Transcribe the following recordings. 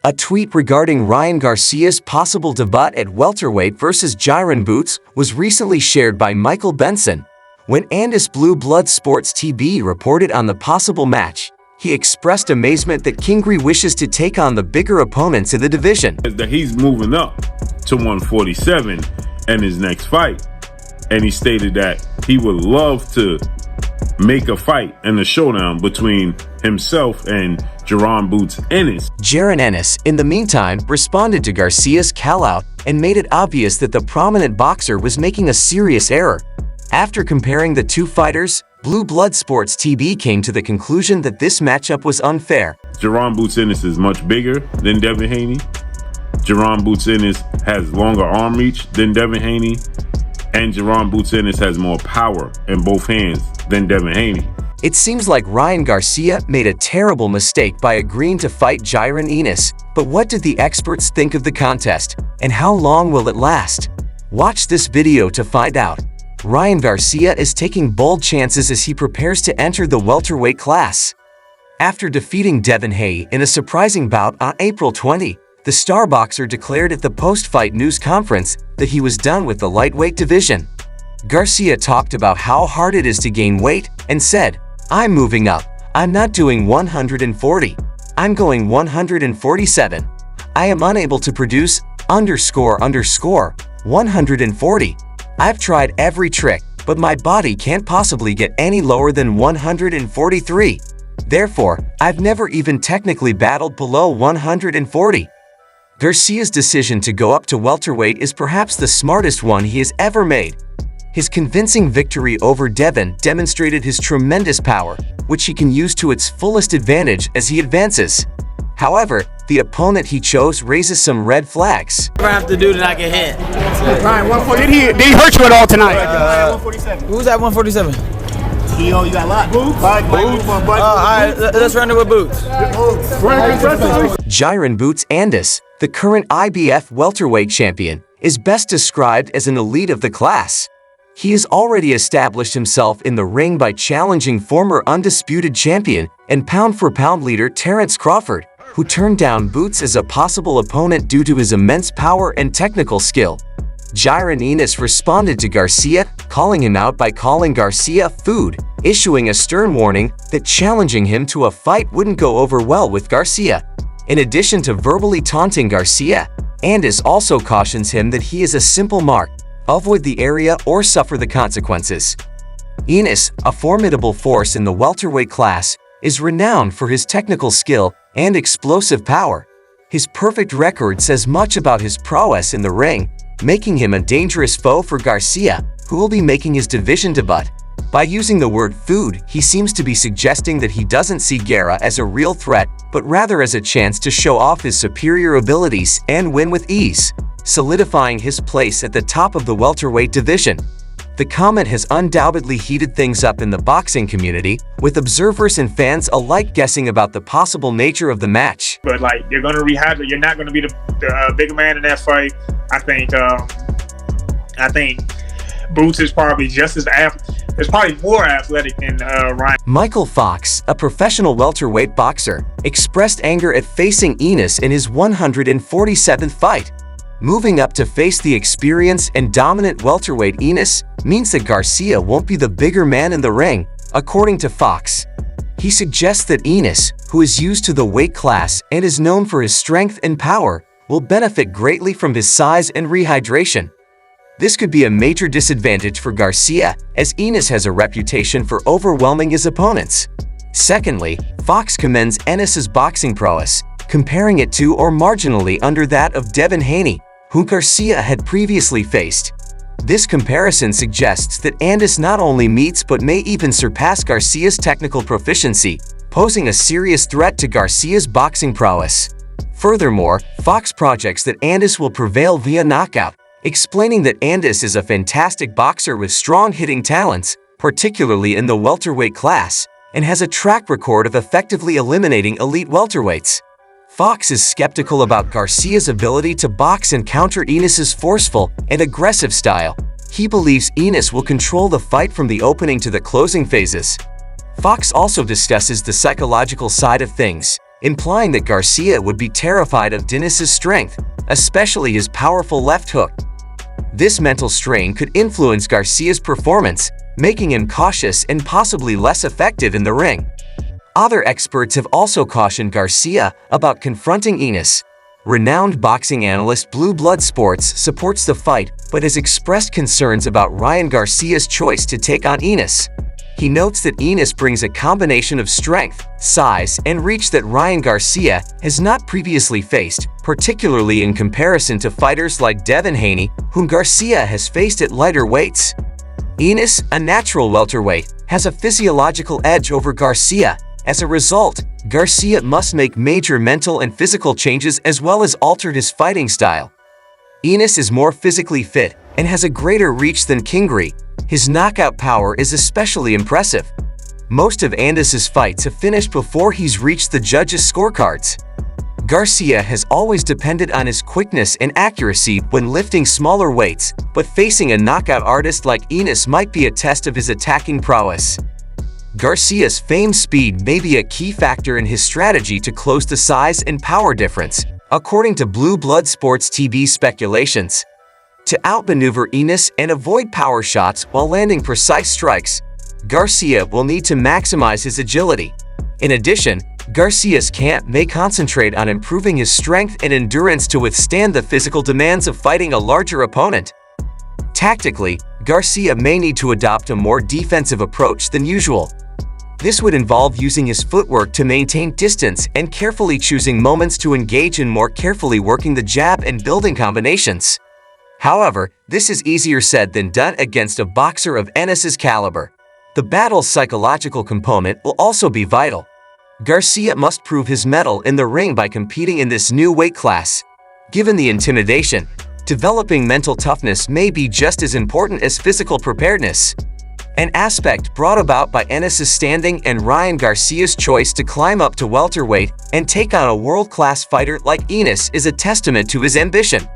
A tweet regarding Ryan Garcia's possible debut at welterweight versus Gervonta was recently shared by Michael Benson. When Ennis Blue Blood Sports TV reported on the possible match, he expressed amazement that Kingry wishes to take on the bigger opponents in the division. That he's moving up to 147 in his next fight, and he stated that he would love to make a fight in a showdown between himself and Gervonta Ennis. Jaron Ennis, in the meantime, responded to Garcia's callout and made it obvious that the prominent boxer was making a serious error. After comparing the two fighters, Blue Blood Sports TV came to the conclusion that this matchup was unfair. Gervonta Ennis is much bigger than Devin Haney. Gervonta Ennis has longer arm reach than Devin Haney. And Gervonta Ennis has more power in both hands than Devin Haney. It seems like Ryan Garcia made a terrible mistake by agreeing to fight Jaron Ennis, but what did the experts think of the contest, and how long will it last? Watch this video to find out. Ryan Garcia is taking bold chances as he prepares to enter the welterweight class. After defeating Devin Haney in a surprising bout on April 20, the star boxer declared at the post-fight news conference that he was done with the lightweight division. Garcia talked about how hard it is to gain weight and said, "I'm moving up. I'm not doing 140. I'm going 147. I am unable to produce __140. I've tried every trick, but my body can't possibly get any lower than 143. Therefore, I've never even technically battled below 140. Garcia's decision to go up to welterweight is perhaps the smartest one he has ever made. His convincing victory over Devin demonstrated his tremendous power, which he can use to its fullest advantage as he advances. However, the opponent he chose raises some red flags. I have to do to not get hit. Ryan, 140. Did he hurt you at all tonight? 147. Who's at 147? You got a lot. Boots? All right, let's run it with Boots. Gervonta Ennis, the current IBF welterweight champion, is best described as an elite of the class. He has already established himself in the ring by challenging former undisputed champion and pound-for-pound leader Terrence Crawford, who turned down Boots as a possible opponent due to his immense power and technical skill. Jaron Ennis responded to Garcia, calling him out by calling Garcia food, issuing a stern warning that challenging him to a fight wouldn't go over well with Garcia. In addition to verbally taunting Garcia, Ennis also cautions him that he is a simple mark, avoid the area or suffer the consequences. Ennis, a formidable force in the welterweight class, is renowned for his technical skill and explosive power. His perfect record says much about his prowess in the ring, making him a dangerous foe for Garcia, who will be making his division debut. By using the word food, he seems to be suggesting that he doesn't see Guerra as a real threat, but rather as a chance to show off his superior abilities and win with ease, solidifying his place at the top of the welterweight division. The comment has undoubtedly heated things up in the boxing community, with observers and fans alike guessing about the possible nature of the match. But like, you're going to rehydrate. You're not going to be the bigger man in that fight. I think Boots is probably just as it's probably more athletic than Ryan. Michael Fox, a professional welterweight boxer, expressed anger at facing Ennis in his 147th fight. Moving up to face the experienced and dominant welterweight Ennis means that Garcia won't be the bigger man in the ring, according to Fox. He suggests that Ennis, who is used to the weight class and is known for his strength and power, will benefit greatly from his size and rehydration. This could be a major disadvantage for Garcia, as Ennis has a reputation for overwhelming his opponents. Secondly, Fox commends Ennis's boxing prowess, comparing it to or marginally under that of Devin Haney, who Garcia had previously faced. This comparison suggests that Ennis not only meets but may even surpass Garcia's technical proficiency, posing a serious threat to Garcia's boxing prowess. Furthermore, Fox projects that Ennis will prevail via knockout, explaining that Ennis is a fantastic boxer with strong hitting talents, particularly in the welterweight class, and has a track record of effectively eliminating elite welterweights. Fox is skeptical about Garcia's ability to box and counter Ennis's forceful and aggressive style. He believes Ennis will control the fight from the opening to the closing phases. Fox also discusses the psychological side of things, implying that Garcia would be terrified of Ennis's strength, especially his powerful left hook. This mental strain could influence Garcia's performance, making him cautious and possibly less effective in the ring. Other experts have also cautioned Garcia about confronting Ennis. Renowned boxing analyst Blue Blood Sports supports the fight but has expressed concerns about Ryan Garcia's choice to take on Ennis. He notes that Ennis brings a combination of strength, size, and reach that Ryan Garcia has not previously faced, particularly in comparison to fighters like Devin Haney, whom Garcia has faced at lighter weights. Ennis, a natural welterweight, has a physiological edge over Garcia. As a result, Garcia must make major mental and physical changes as well as alter his fighting style. Ennis is more physically fit and has a greater reach than Kingry. His knockout power is especially impressive. Most of Ennis's fights have finished before he's reached the judges' scorecards. Garcia has always depended on his quickness and accuracy when lifting smaller weights, but facing a knockout artist like Ennis might be a test of his attacking prowess. Garcia's famed speed may be a key factor in his strategy to close the size and power difference, according to Blue Blood Sports TV speculations. To outmaneuver Ennis and avoid power shots while landing precise strikes, Garcia will need to maximize his agility. In addition, Garcia's camp may concentrate on improving his strength and endurance to withstand the physical demands of fighting a larger opponent. Tactically, Garcia may need to adopt a more defensive approach than usual. This would involve using his footwork to maintain distance and carefully choosing moments to engage in more carefully working the jab and building combinations. However, this is easier said than done against a boxer of Ennis's caliber. The battle's psychological component will also be vital. Garcia must prove his mettle in the ring by competing in this new weight class. Given the intimidation, developing mental toughness may be just as important as physical preparedness. An aspect brought about by Ennis's standing and Ryan Garcia's choice to climb up to welterweight and take on a world-class fighter like Ennis is a testament to his ambition.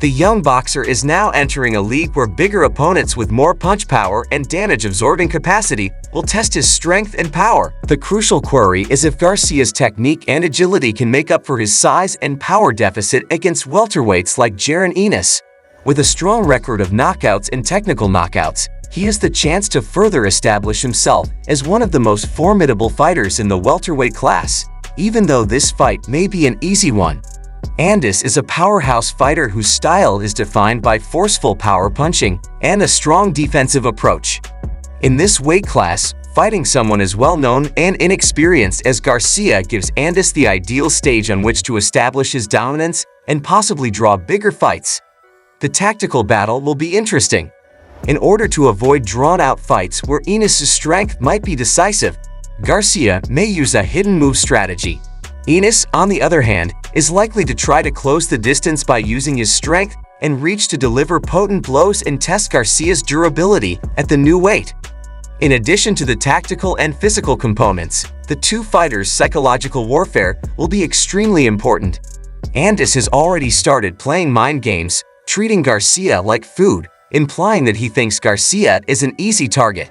The young boxer is now entering a league where bigger opponents with more punch power and damage-absorbing capacity will test his strength and power. The crucial query is if Garcia's technique and agility can make up for his size and power deficit against welterweights like Ennis. With a strong record of knockouts and technical knockouts, he has the chance to further establish himself as one of the most formidable fighters in the welterweight class, even though this fight may be an easy one. Ennis is a powerhouse fighter whose style is defined by forceful power punching and a strong defensive approach. In this weight class, fighting someone as well-known and inexperienced as Garcia gives Ennis the ideal stage on which to establish his dominance and possibly draw bigger fights. The tactical battle will be interesting. In order to avoid drawn-out fights where Ennis's strength might be decisive, Garcia may use a hidden move strategy. Ennis, on the other hand, is likely to try to close the distance by using his strength and reach to deliver potent blows and test Garcia's durability at the new weight. In addition to the tactical and physical components, the two fighters' psychological warfare will be extremely important. Ennis has already started playing mind games, treating Garcia like food, implying that he thinks Garcia is an easy target.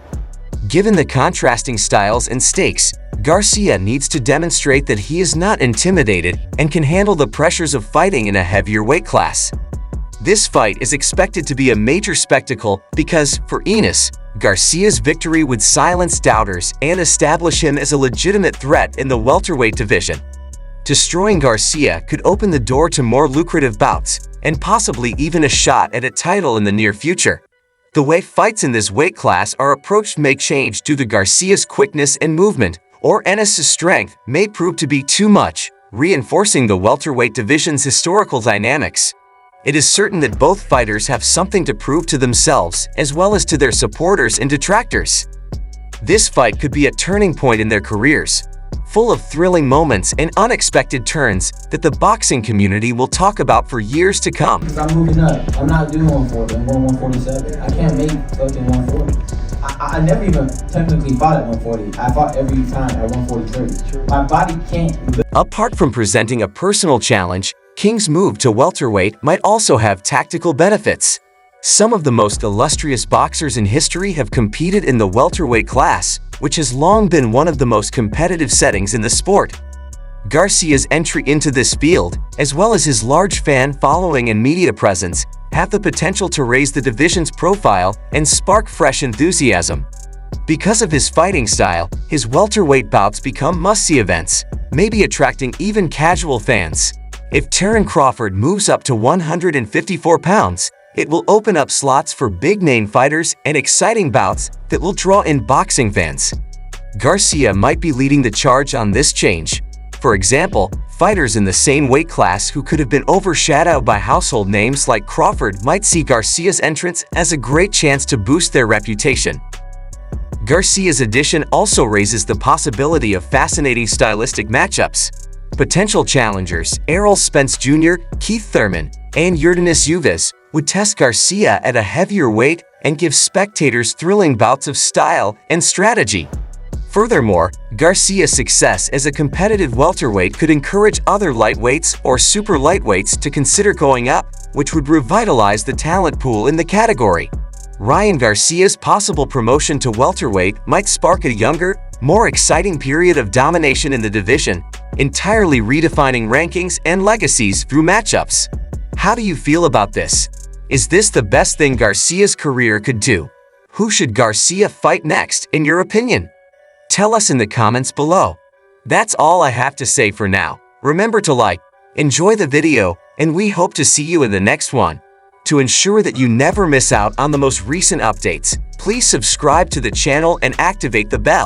Given the contrasting styles and stakes, Garcia needs to demonstrate that he is not intimidated and can handle the pressures of fighting in a heavier weight class. This fight is expected to be a major spectacle because, for Ennis, Garcia's victory would silence doubters and establish him as a legitimate threat in the welterweight division. Destroying Garcia could open the door to more lucrative bouts and possibly even a shot at a title in the near future. The way fights in this weight class are approached may change due to Garcia's quickness and movement, or Ennis's strength may prove to be too much, reinforcing the welterweight division's historical dynamics. It is certain that both fighters have something to prove to themselves as well as to their supporters and detractors. This fight could be a turning point in their careers, full of thrilling moments and unexpected turns that the boxing community will talk about for years to come. I'm moving up. I'm not doing 140. I'm going 147. I can't make fucking 140. I never even technically fought at 140. I fought every time at 143. My body can't. Apart from presenting a personal challenge, King's move to welterweight might also have tactical benefits. Some of the most illustrious boxers in history have competed in the welterweight class, which has long been one of the most competitive settings in the sport. Garcia's entry into this field, as well as his large fan following and media presence, have the potential to raise the division's profile and spark fresh enthusiasm. Because of his fighting style, his welterweight bouts become must-see events, maybe attracting even casual fans. If Terence Crawford moves up to 154 pounds, it will open up slots for big-name fighters and exciting bouts that will draw in boxing fans. Garcia might be leading the charge on this change. For example, fighters in the same weight class who could have been overshadowed by household names like Crawford might see Garcia's entrance as a great chance to boost their reputation. Garcia's addition also raises the possibility of fascinating stylistic matchups. Potential challengers Errol Spence Jr., Keith Thurman, and Yordenis Ugas would test Garcia at a heavier weight and give spectators thrilling bouts of style and strategy. Furthermore, Garcia's success as a competitive welterweight could encourage other lightweights or super lightweights to consider going up, which would revitalize the talent pool in the category. Ryan Garcia's possible promotion to welterweight might spark a younger, more exciting period of domination in the division, entirely redefining rankings and legacies through matchups. How do you feel about this? Is this the best thing Garcia's career could do? Who should Garcia fight next, in your opinion? Tell us in the comments below. That's all I have to say for now. Remember to like, enjoy the video, and we hope to see you in the next one. To ensure that you never miss out on the most recent updates, please subscribe to the channel and activate the bell.